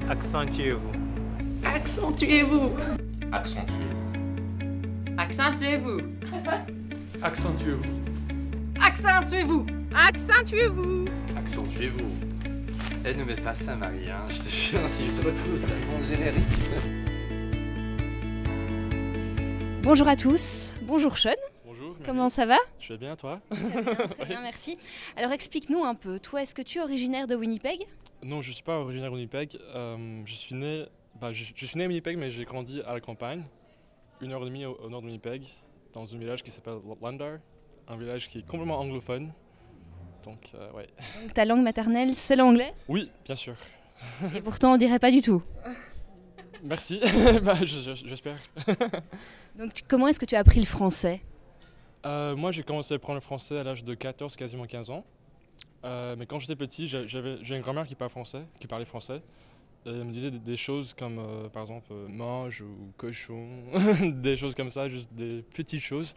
Accentuez-vous. Accentuez-vous. Accentuez-vous. Accentuez-vous. Accentuez-vous. Accentuez-vous. Accentuez-vous. Accentuez-vous. Eh, ne mets pas ça, Marie, hein. Je te jure, si je retrouve ça dans le générique. Bonjour à tous, bonjour Sean. Bonjour. Comment ça va? Je vais bien, toi? Très bien, merci. Alors explique-nous un peu, toi, est-ce que tu es originaire de Winnipeg? Non, je ne suis pas originaire de Winnipeg. Je suis né à Winnipeg, mais j'ai grandi à la campagne, 1h30 au nord de Winnipeg, dans un village qui s'appelle Landar, un village qui est complètement anglophone. Donc, ouais. Donc, ta langue maternelle, c'est l'anglais? Oui, bien sûr. Et pourtant, on dirait pas du tout. Merci, j'espère. Donc, comment est-ce que tu as appris le français? Moi, j'ai commencé à apprendre le français à l'âge de 14, quasiment 15 ans. Mais quand j'étais petit, j'ai une grand-mère qui parlait français. Et elle me disait des choses comme, par exemple, mange ou cochon, des choses comme ça, juste des petites choses.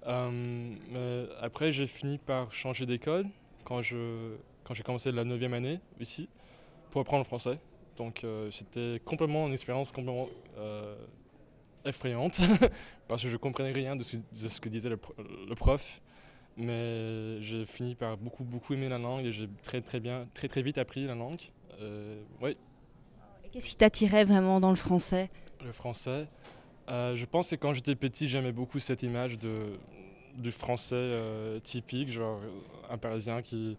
Mais après, j'ai fini par changer d'école quand j'ai commencé la 9e année ici pour apprendre le français. Donc c'était complètement une expérience complètement effrayante parce que je comprenais rien de ce que disait le prof. Mais j'ai fini par beaucoup aimer la langue et j'ai très vite appris la langue. Oui. Qu'est-ce qui t'attirait vraiment dans le français? Le français, je pense que quand j'étais petit, j'aimais beaucoup cette image du français typique, genre un Parisien qui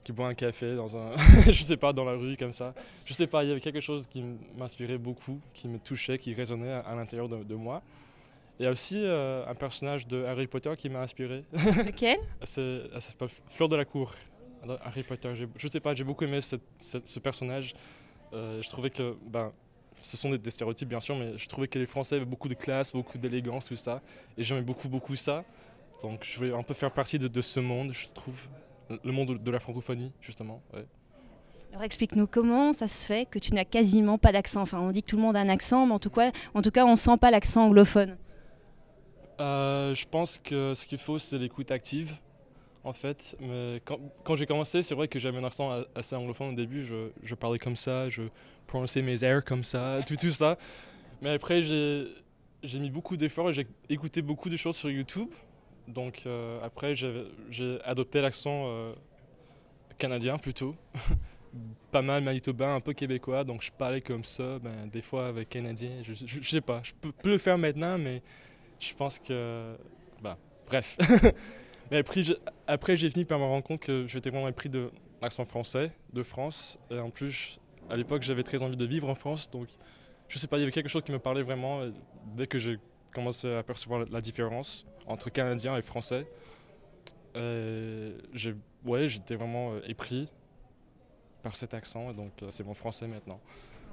boit un café dans un, je sais pas, dans la rue comme ça. Je sais pas, il y avait quelque chose qui m'inspirait beaucoup, qui me touchait, qui résonnait à l'intérieur de moi. Il y a aussi un personnage de Harry Potter qui m'a inspiré. Lequel? Elle s'appelle Fleur de la Cour. Alors, Harry Potter, je sais pas, j'ai beaucoup aimé ce personnage. Je trouvais que, ce sont des stéréotypes bien sûr, mais je trouvais que les Français avaient beaucoup de classe, beaucoup d'élégance, tout ça. Et j'aimais beaucoup ça. Donc je voulais un peu faire partie de ce monde, je trouve. Le monde de la francophonie, justement. Ouais. Alors explique-nous comment ça se fait que tu n'as quasiment pas d'accent. Enfin, on dit que tout le monde a un accent, mais en tout cas on ne sent pas l'accent anglophone. Je pense que ce qu'il faut, c'est l'écoute active, en fait. Mais quand j'ai commencé, c'est vrai que j'avais un accent assez anglophone au début. Je parlais comme ça, je prononçais mes airs comme ça, tout ça. Mais après, j'ai mis beaucoup d'efforts et j'ai écouté beaucoup de choses sur YouTube. Donc après, j'ai adopté l'accent canadien plutôt. Pas mal manitobain, un peu québécois. Donc je parlais comme ça, des fois avec canadien. Je sais pas, je peux le faire maintenant, mais je pense que... bref. Mais après, j'ai fini par me rendre compte que j'étais vraiment épris de l'accent français, de France. Et en plus, à l'époque, j'avais très envie de vivre en France. Donc, je sais pas, il y avait quelque chose qui me parlait vraiment. Et dès que j'ai commencé à percevoir la différence entre canadien et français, j'étais vraiment épris par cet accent. Et donc, c'est mon français maintenant.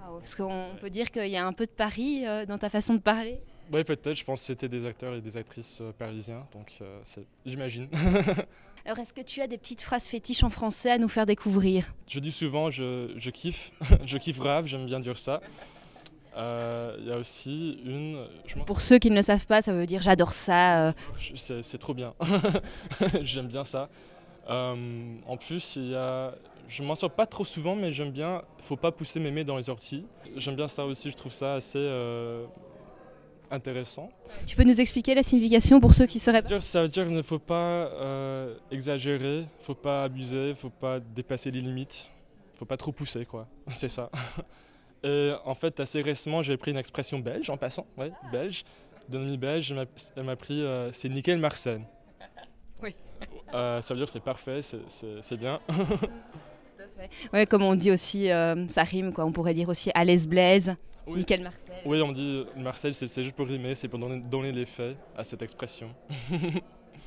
Wow, parce qu'on peut dire qu'il y a un peu de Paris dans ta façon de parler. Oui, peut-être. Je pense que c'était des acteurs et des actrices parisiens, donc j'imagine. Alors, est-ce que tu as des petites phrases fétiches en français à nous faire découvrir? Je dis souvent, je kiffe, je kiffe grave, j'aime bien dire ça. Il y a aussi une... Pour ceux qui ne le savent pas, ça veut dire j'adore ça. C'est trop bien, j'aime bien ça. En plus, je m'en sors pas trop souvent, mais j'aime bien, faut pas pousser mes mains dans les orties. J'aime bien ça aussi, je trouve ça assez... intéressant. Tu peux nous expliquer la signification pour ceux qui seraient pas... Ça veut dire qu'il ne faut pas exagérer, il ne faut pas abuser, il ne faut pas dépasser les limites, il ne faut pas trop pousser, quoi. C'est ça. Et en fait, assez récemment, j'ai pris une expression belge, en passant, belge, d'une amie belge, elle m'a pris c'est nickel Marcel. Oui. Ça veut dire que c'est parfait, c'est bien. Tout à fait. Ouais, comme on dit aussi, ça rime, quoi. On pourrait dire aussi à l'aise Blaise. Oui. Nickel Marcel. Oui, on dit Marcel, c'est juste pour rimer, c'est pour donner les faits à cette expression.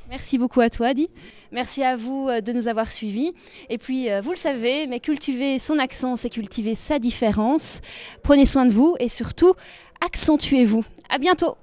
Merci beaucoup à toi, Adi. Merci à vous de nous avoir suivis. Et puis, vous le savez, mais cultiver son accent, c'est cultiver sa différence. Prenez soin de vous et surtout, accentuez-vous. À bientôt.